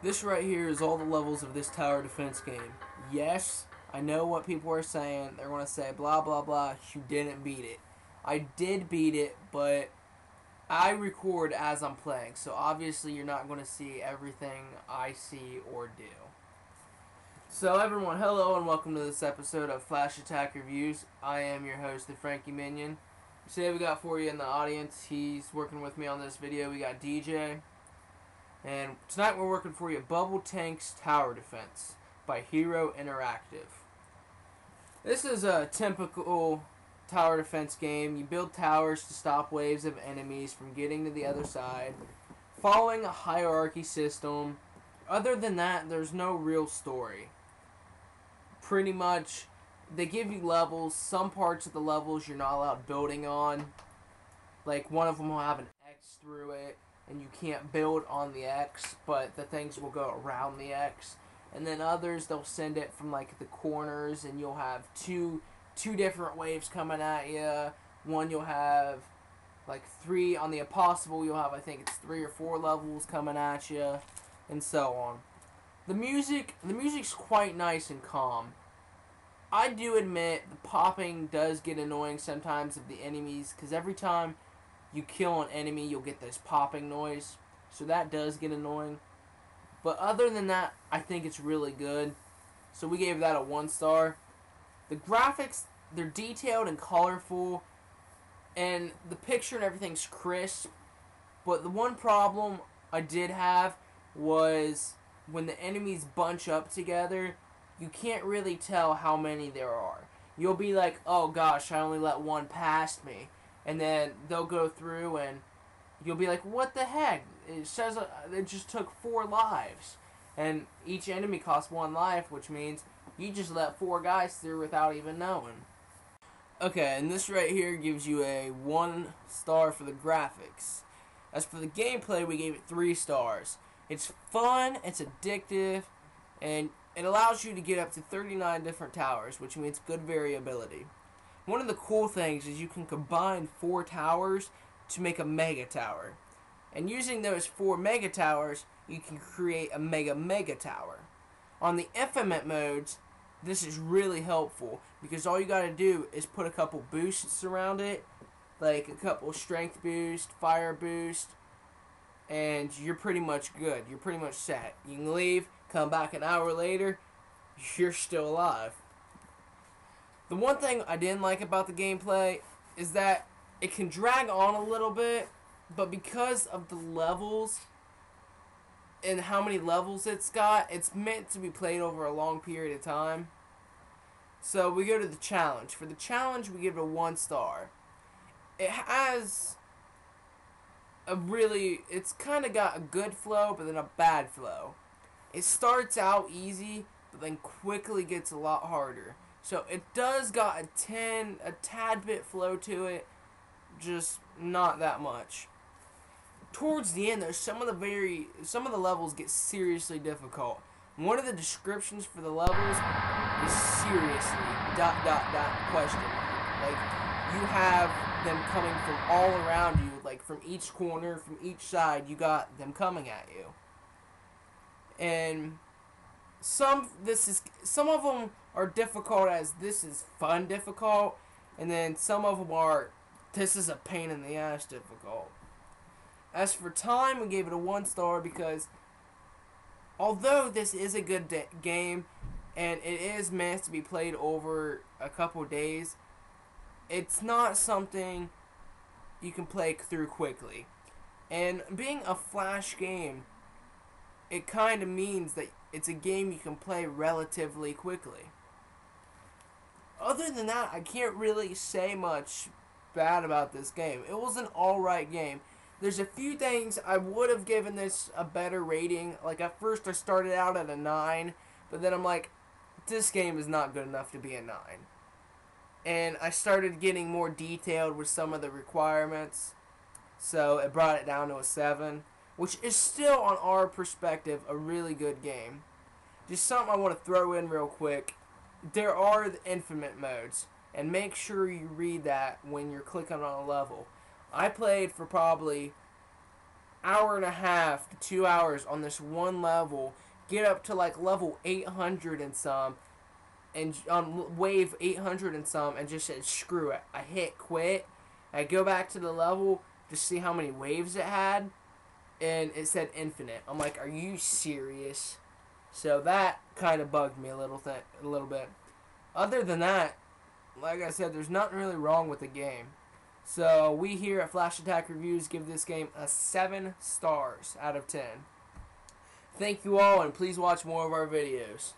This right here is all the levels of this tower defense game. Yes, I know what people are saying. They're going to say, blah, blah, blah, you didn't beat it. I did beat it, but I record as I'm playing, so obviously you're not going to see everything I see or do. So everyone, hello and welcome to this episode of Flash Attack Reviews. I am your host, the Frankie Minion. Today we got for you in the audience, he's working with me on this video, we got DJ. And tonight we're working for you Bubble Tanks Tower Defense by Hero Interactive. This is a typical tower defense game. You build towers to stop waves of enemies from getting to the other side, following a hierarchy system. Other than that, there's no real story. Pretty much, they give you levels. Some parts of the levels you're not allowed building on. Like, one of them will have an X through it, and you can't build on the X, but the things will go around the X. And then others, they'll send it from like the corners, and you'll have two different waves coming at you. One you'll have like three on the Impossible. You'll have, I think it's 3 or 4 levels coming at you, and so on. The music's quite nice and calm. I do admit the popping does get annoying sometimes of the enemies, because every time you kill an enemy, you'll get this popping noise. So that does get annoying. But other than that, I think it's really good. So we gave that a 1 star. The graphics, they're detailed and colorful. And the picture and everything's crisp. But the one problem I did have was when the enemies bunch up together, you can't really tell how many there are. You'll be like, oh gosh, I only let one past me. And then they'll go through and you'll be like, what the heck? It says it just took 4 lives. And each enemy costs 1 life, which means you just let 4 guys through without even knowing. Okay, and this right here gives you a 1 star for the graphics. As for the gameplay, we gave it 3 stars. It's fun, it's addictive, and it allows you to get up to 39 different towers, which means good variability. One of the cool things is you can combine 4 towers to make a mega tower. And using those 4 mega towers, you can create a mega tower. On the infinite modes, this is really helpful because all you gotta do is put a couple boosts around it, like a couple strength boost, fire boost, and you're pretty much good. You're pretty much set. You can leave, come back an hour later, you're still alive. The one thing I didn't like about the gameplay is that it can drag on a little bit, but because of the levels and how many levels it's got, it's meant to be played over a long period of time. So we go to the challenge. For the challenge, we give it a 1 star. It has it's kind of got a good flow, but then a bad flow. It starts out easy, but then quickly gets a lot harder. So it does got a tad bit flow to it, just not that much. Towards the end, though, some of the levels get seriously difficult. One of the descriptions for the levels is seriously ... question mark. Like, you have them coming from all around you, like from each corner, from each side, you got them coming at you. And some of them are difficult as this is fun difficult, and then some of them are this is a pain in the ass difficult. As for time, we gave it a 1 star because although this is a good game and it is meant to be played over a couple days, it's not something you can play through quickly. And being a flash game, it kind of means that it's a game you can play relatively quickly. Other than that, I can't really say much bad about this game. It was an alright game. There's a few things I would have given this a better rating. Like, at first I started out at a 9, but then I'm like, this game is not good enough to be a 9. And I started getting more detailed with some of the requirements, so it brought it down to a 7, which is still, on our perspective, a really good game. Just something I want to throw in real quick. There are the infinite modes, and make sure you read that when you're clicking on a level. I played for probably hour and a half to 2 hours on this one level, get up to like level 800 and some, and on wave 800 and some, and just said screw it. I hit quit. I go back to the level to see how many waves it had, and it said infinite. I'm like, are you serious? So that kind of bugged me a little bit. Other than that, like I said, there's nothing really wrong with the game. So we here at Flash Attack Reviews give this game a 7 stars out of 10. Thank you all, and please watch more of our videos.